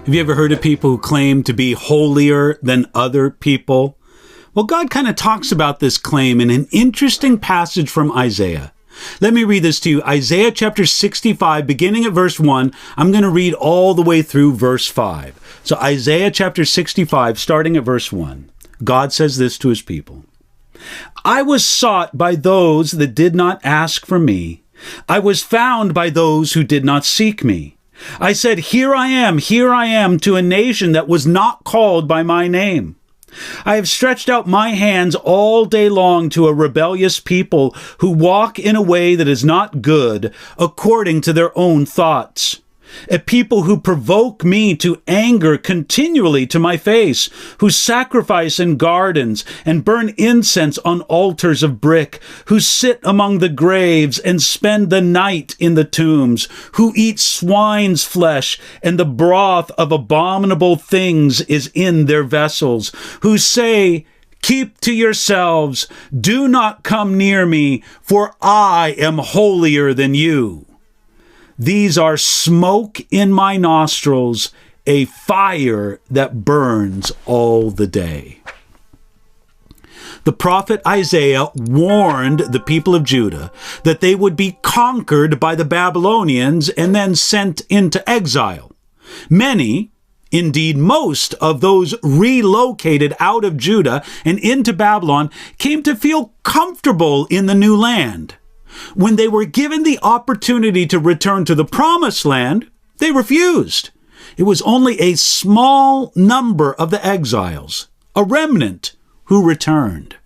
Have you ever heard of people who claim to be holier than other people? Well, God kind of talks about this claim in an interesting passage from Isaiah. Let me read this to you. Isaiah chapter 65, beginning at verse 1. I'm going to read all the way through verse 5. So Isaiah chapter 65, starting at verse 1. God says this to his people. I was sought by those that did not ask for me. I was found by those who did not seek me. I said, here I am, to a nation that was not called by my name. I have stretched out my hands all day long to a rebellious people who walk in a way that is not good, according to their own thoughts. A people who provoke me to anger continually to my face, who sacrifice in gardens and burn incense on altars of brick, who sit among the graves and spend the night in the tombs, who eat swine's flesh, and the broth of abominable things is in their vessels, who say, keep to yourselves, do not come near me, for I am holier than you. These are smoke in my nostrils, a fire that burns all the day. The prophet Isaiah warned the people of Judah that they would be conquered by the Babylonians and then sent into exile. Many, indeed most, of those relocated out of Judah and into Babylon came to feel comfortable in the new land. When they were given the opportunity to return to the promised land, they refused. It was only a small number of the exiles, a remnant, who returned.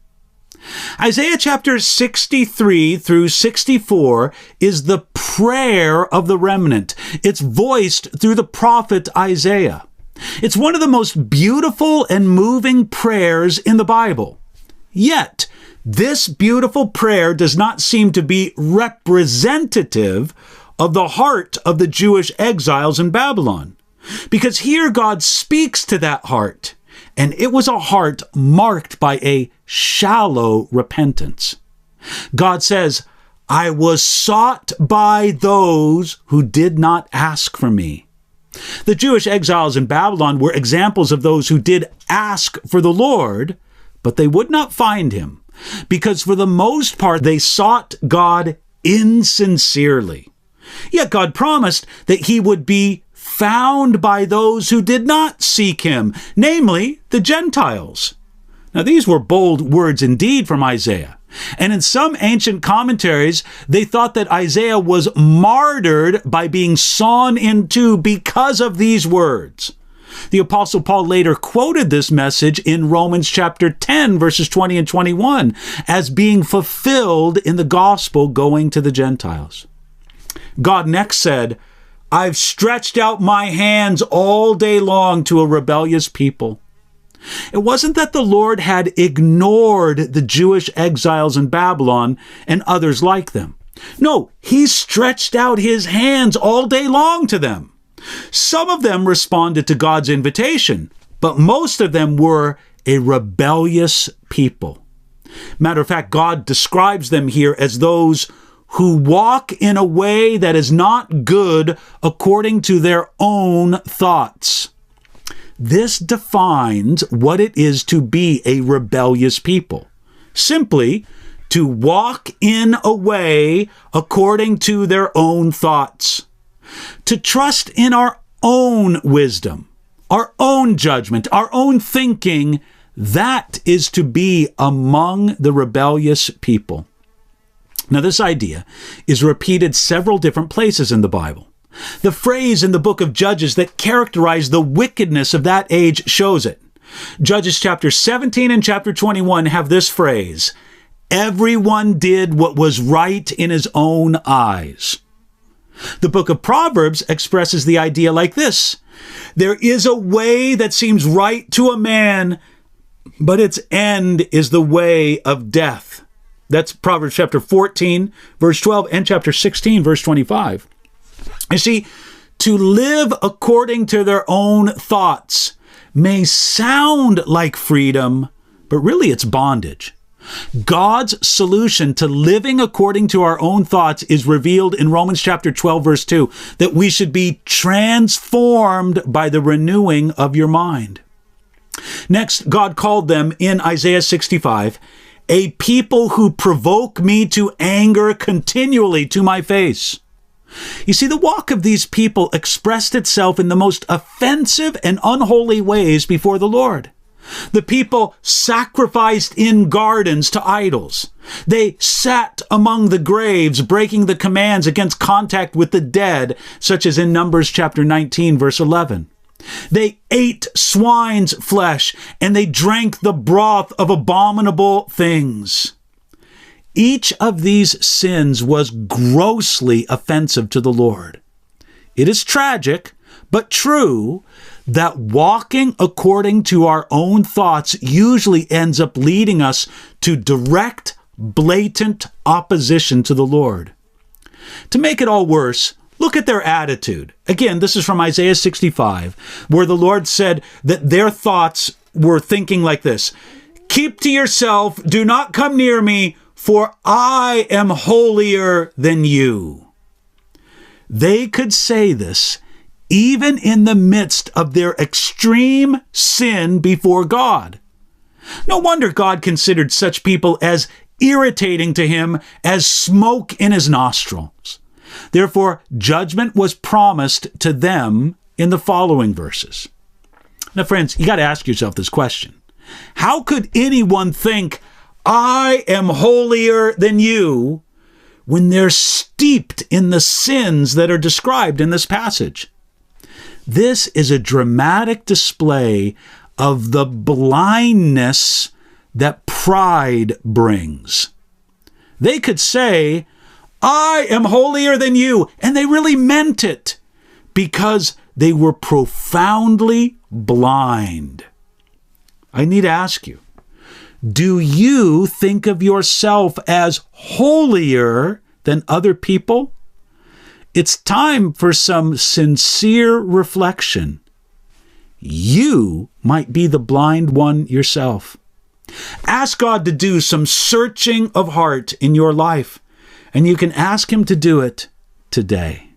Isaiah chapter 63 through 64 is the prayer of the remnant. It's voiced through the prophet Isaiah. It's one of the most beautiful and moving prayers in the Bible. Yet, this beautiful prayer does not seem to be representative of the heart of the Jewish exiles in Babylon. Because here God speaks to that heart, and it was a heart marked by a shallow repentance. God says, I was sought by those who did not ask for me. The Jewish exiles in Babylon were examples of those who did ask for the Lord, but they would not find him. Because for the most part, they sought God insincerely. Yet God promised that he would be found by those who did not seek him, namely the Gentiles. Now, these were bold words indeed from Isaiah. And in some ancient commentaries, they thought that Isaiah was martyred by being sawn in two because of these words. The Apostle Paul later quoted this message in Romans chapter 10, verses 20 and 21, as being fulfilled in the gospel going to the Gentiles. God next said, I've stretched out my hands all day long to a rebellious people. It wasn't that the Lord had ignored the Jewish exiles in Babylon and others like them. No, he stretched out his hands all day long to them. Some of them responded to God's invitation, but most of them were a rebellious people. Matter of fact, God describes them here as those who walk in a way that is not good according to their own thoughts. This defines what it is to be a rebellious people. Simply, to walk in a way according to their own thoughts. To trust in our own wisdom, our own judgment, our own thinking, that is to be among the rebellious people. Now, this idea is repeated several different places in the Bible. The phrase in the book of Judges that characterized the wickedness of that age shows it. Judges chapter 17 and chapter 21 have this phrase, everyone did what was right in his own eyes. The book of Proverbs expresses the idea like this. There is a way that seems right to a man, but its end is the way of death. That's Proverbs chapter 14, verse 12, and chapter 16, verse 25. You see, to live according to their own thoughts may sound like freedom, but really it's bondage. God's solution to living according to our own thoughts is revealed in Romans chapter 12, verse 2, that we should be transformed by the renewing of your mind. Next, God called them in Isaiah 65, a people who provoke me to anger continually to my face. You see, the walk of these people expressed itself in the most offensive and unholy ways before the Lord. The people sacrificed in gardens to idols. They sat among the graves, breaking the commands against contact with the dead, such as in Numbers chapter 19, verse 11. They ate swine's flesh, and they drank the broth of abominable things. Each of these sins was grossly offensive to the Lord. It is tragic, but true, that walking according to our own thoughts usually ends up leading us to direct, blatant opposition to the Lord. To make it all worse, look at their attitude. Again, this is from Isaiah 65, where the Lord said that their thoughts were thinking like this: "Keep to yourself, do not come near me, for I am holier than you." They could say this even in the midst of their extreme sin before God. No wonder God considered such people as irritating to him as smoke in his nostrils. Therefore, judgment was promised to them in the following verses. Now, friends, you got to ask yourself this question. How could anyone think, "I am holier than you," when they're steeped in the sins that are described in this passage? This is a dramatic display of the blindness that pride brings. They could say, "I am holier than you," and they really meant it because they were profoundly blind. I need to ask you, do you think of yourself as holier than other people? It's time for some sincere reflection. You might be the blind one yourself. Ask God to do some searching of heart in your life, and you can ask him to do it today.